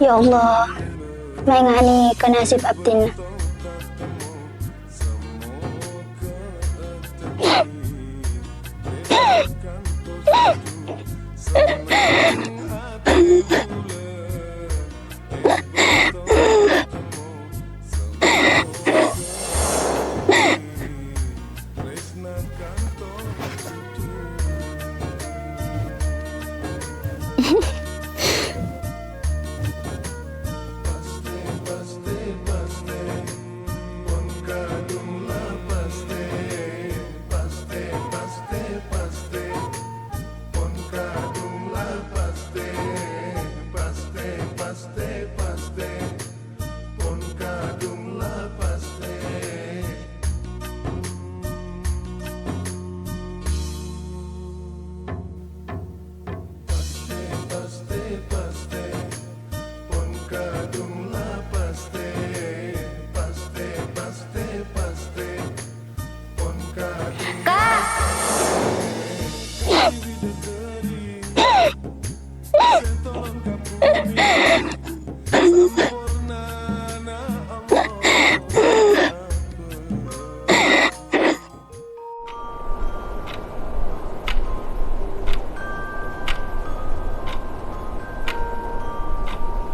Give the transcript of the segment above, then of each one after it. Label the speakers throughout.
Speaker 1: Ya Allah, maingani ke nasib abdina. Kak,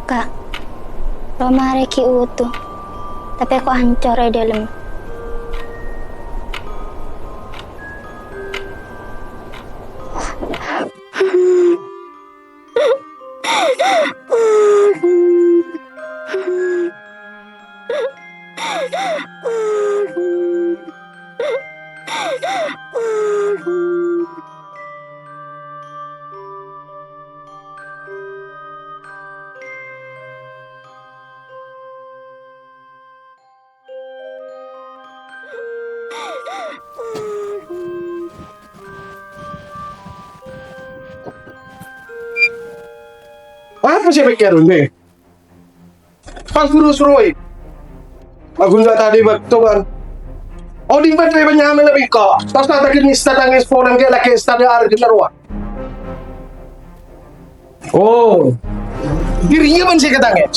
Speaker 1: Kak, lemari ki utuh, tapi aku hancur di dalam.
Speaker 2: Apa sih pikiran nih? Pas suruh-suruh aku nggak tadi betul kan. Oh di bed lebih nyaman lebih kok. Tas kata kini sedang ekspor yang kayak lagi sedang ada di luar. Oh, dirinya pun sih katanya.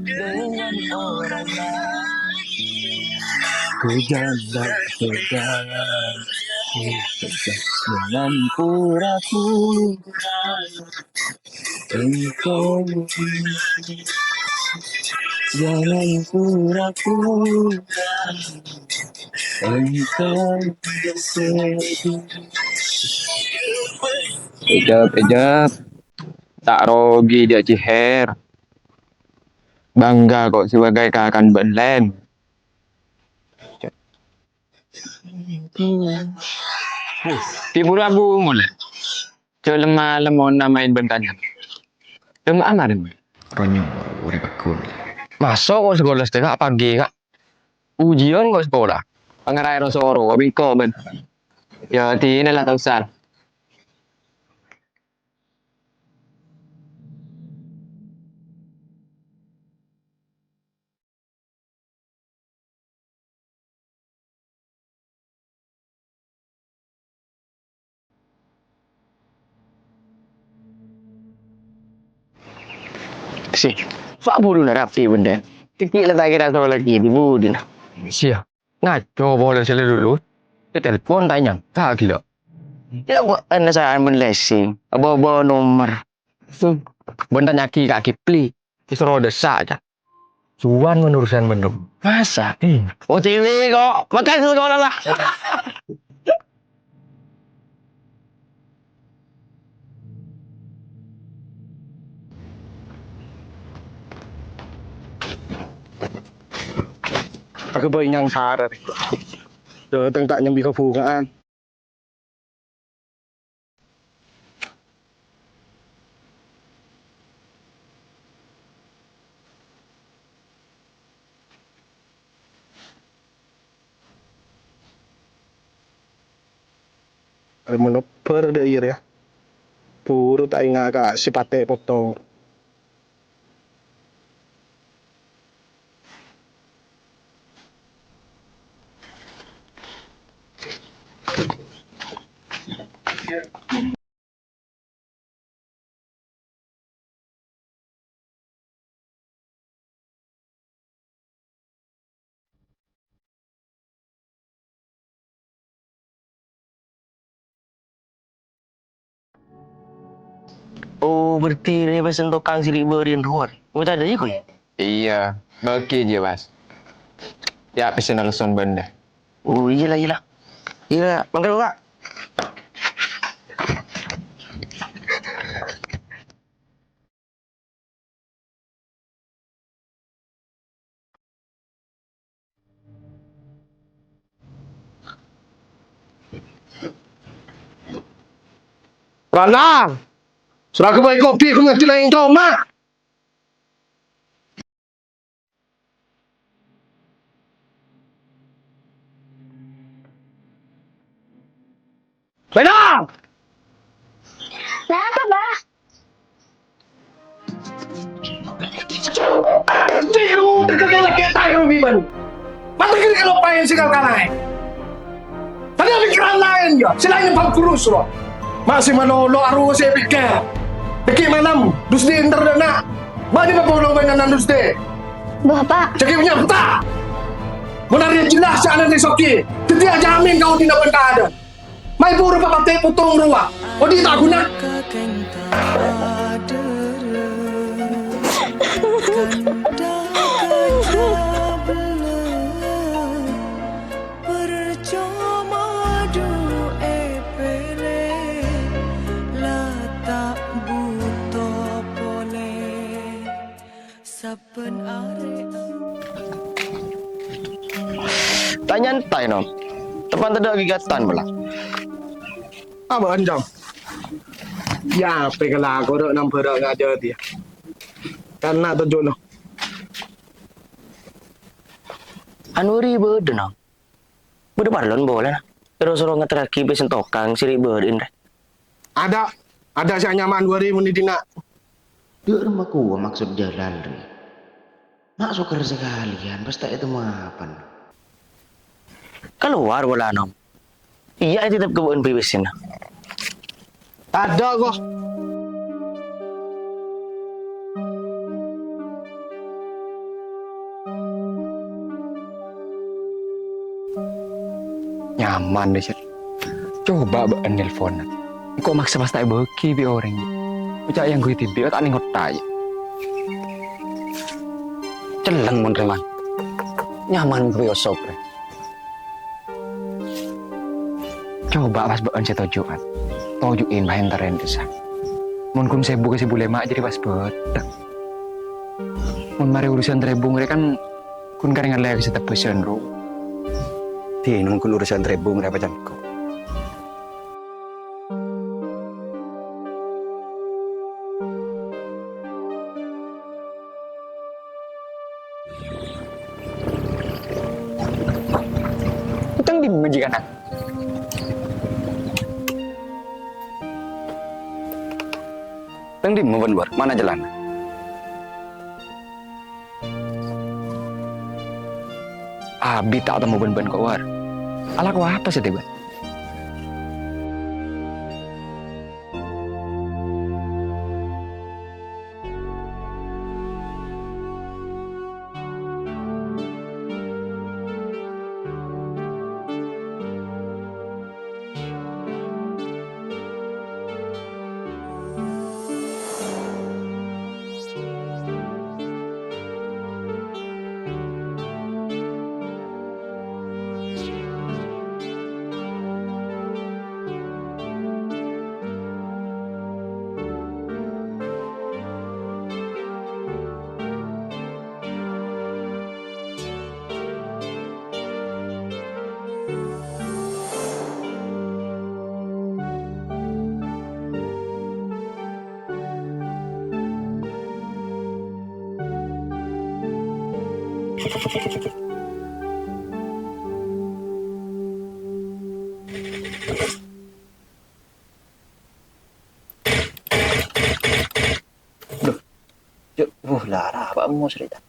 Speaker 3: Dengan orang ku jalan berjalan dengan pura-pura engkau jangan pura-pura engkau bersedih. Ejap, tak rogi dia ciher. Bangga kok sebagai kakak Belen. Timbul abu mulai. Lemah lemon namain bentanya. Lemah amarin. Ronyo udah bakul. Masuk kok sekolah setengah pagi kak. Ujian kok sekolah. Pengerai rosoro, bingko ben. Ya di inilah tahusan. Si, pak buru lah rapi benda. Tikik lah tak kira soal lagi di budi nah. Siap. Ngaco boleh sila dulu. Dia telepon tanya, kak gila. Dia buat penasaran menlesing. Bawa nomor. Benda nyaki kak Kipli. Disuruh desak aja. Cuan menurusan bener. Masa? Oh TV kok. Makan sekolah lah.
Speaker 2: Aku bayi yang sadar. Datang tak nyambi ke bungaan. Ada menoper ada ya. Puro tak ingat kak si pate potong.
Speaker 3: Oh, berarti dia pesen tukang sirik berin luar. Mau tak ada je kau?
Speaker 4: Iya, okey je Bas. Ya, pesen alasan benda.
Speaker 3: Oh, iyalah, iyalah. Iyalah, makan Pak.
Speaker 2: Rana! Sudah aku bagi kopi, aku ngerti lain kau, Mak. Rana!
Speaker 1: Kenapa, Bah?
Speaker 2: Nanti kamu terkena kita kamu biman. Mata kiri kalau pengen sih kau kalai. Tadi ada pikiran lain ya, selain yang kurus loh. Masih manolo aru saya pikir. Pikir malam, dus di internet. Bagi apa bolong mainan dus deh.
Speaker 1: Bapak,
Speaker 2: Cakap punya tak. Menari jelas anak disoki. Tidak jamin kau tidak berkeadaan. Mai pura pakai potong ruang. Oh dia tak guna.
Speaker 3: Tak nyantai, Nom. Tepan tak ada gigatan pula.
Speaker 2: Apa anjam? Ya, pegalah aku dah nampak dah ngajar dia. Karena tunjuk no.
Speaker 3: Anuri berde, Nom. Berde parlon boleh nah. Terus orang ngetraki pesen tukang sirik berin.
Speaker 2: Ada si nyaman 2000 ni dina.
Speaker 5: Dia rumah gua maksud jalan ri. Mak suker sekalian, pasti itu mapan.
Speaker 3: Keluar bola, Nom. Iya, tetap kebun pipisin.
Speaker 2: Tak ada kok.
Speaker 4: Nyaman deh, Cik. Coba baen nelpon. Kok maksa pas tak beki bi orang ni. Ucap yang gue tibi, tak ni ngotai.
Speaker 5: Celeng mon reman. Nyaman gue osop.
Speaker 4: Coba pas baen saya tujuan. Tujuin bahan teren desa. Mun kun sebu ke sebu lemak jadi pas bedak. Mun mari urusan trebung kan kun karengan lagi setep pesen ro.
Speaker 5: Di nungkun urusan trebung apa jangko.
Speaker 4: Utang di majikan aku.
Speaker 5: Teng di mau bener, mana jalan?
Speaker 4: Abi tak temu ben-ben kok war. Ala kau apa sih tiba?
Speaker 5: Lara, apa mau cerita?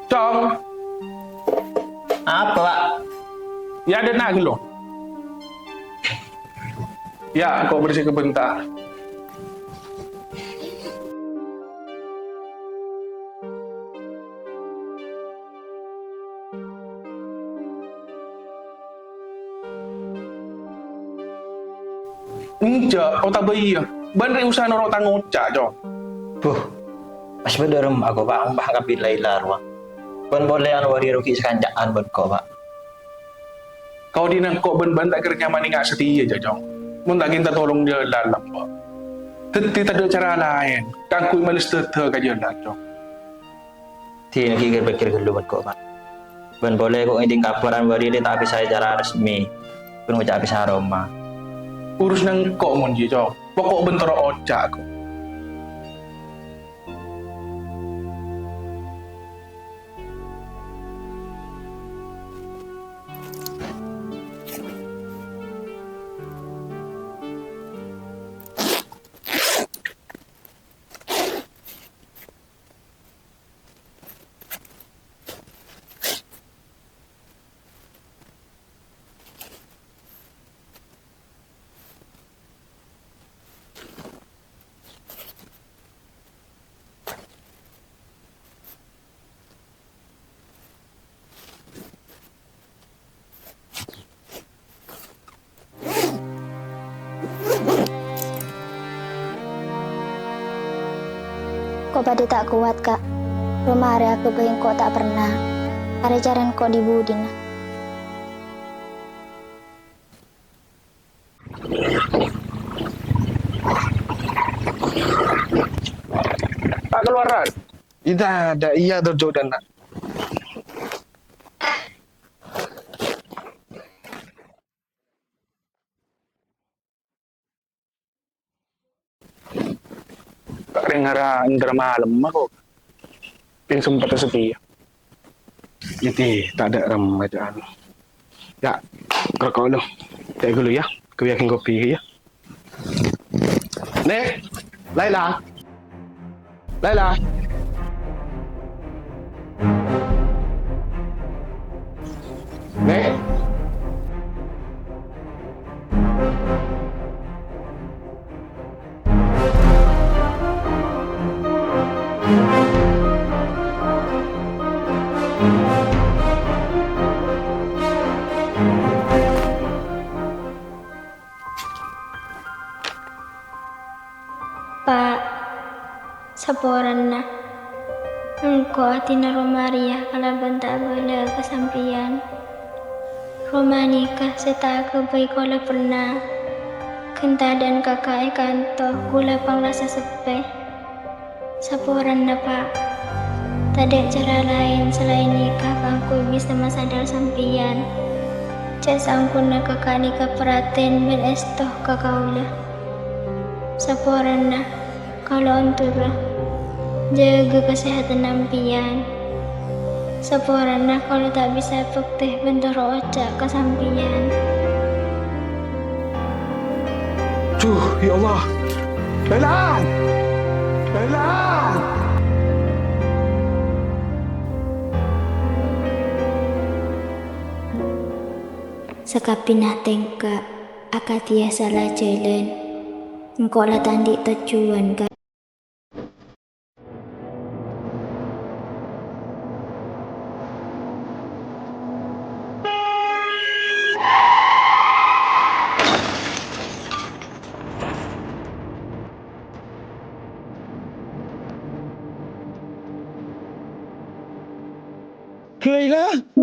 Speaker 6: Chong,
Speaker 5: Apa, Pak?
Speaker 6: ya ada nak loh.
Speaker 2: Ya, kau bersih kebentar. Enggak, kau tak bayi ya. Bandai usaha norok tanggung cak, Jo.
Speaker 6: Puh, pas bederem aku pak, ang kapit laylar wa. Ban boleh anu wari ruki sekancaan ban ko pak.
Speaker 2: Kau di nang kau ban tak kerja mani ngak setia je, Jo. Mun tak kita tolong dia dalam, Pak. Teti tak ada cara lain. Kan kui malis teteh ka je lah, Jo.
Speaker 6: Ti nak kikir pikir gelu ban ko pak. Ban boleh kok ngiding kabaran wari dia tak bisa secara resmi. Pun ucap bisa Roma.
Speaker 2: Urus nang kau mun je, Jo. Pokok bentar ocak aku.
Speaker 1: Kok pada tak kuat, Kak? Rumah hari aku bayang kok tak pernah. Hari jaran kok di Budin.
Speaker 2: Tak keluaran. Tidak ada, iya dojo dan nak. Tak dengar Indra malam aku. Yang sempat sepi. Jadi tak ada remajaan. Ya, kalau lo, saya dulu ya. Kau yakin kopi ya. Nek, Laila. Laila. Nek.
Speaker 7: Pak, saporan na. Engko atina Romaria kalaban tak boleh kesampian. Romanika setaka baik kola pernah. Kenta dan kakak kanto gula pang rasa sepe. Saporan na pak. Tak ada cara lain selain nikah kangku bisa masadal sampian. Cak sangkun na kakak nikah peraten ben estoh kakaulah. Saporan na, kalau untuklah jaga kesehatan nampian. Saporan na kalau tak bisa pekteh bentor ocak kesampian.
Speaker 2: Tuh, ya Allah. Laila. Laila.
Speaker 7: Sekapinah tengka, akatia salah jalan. Engkau lah tandik tujuan kan.
Speaker 2: Laila.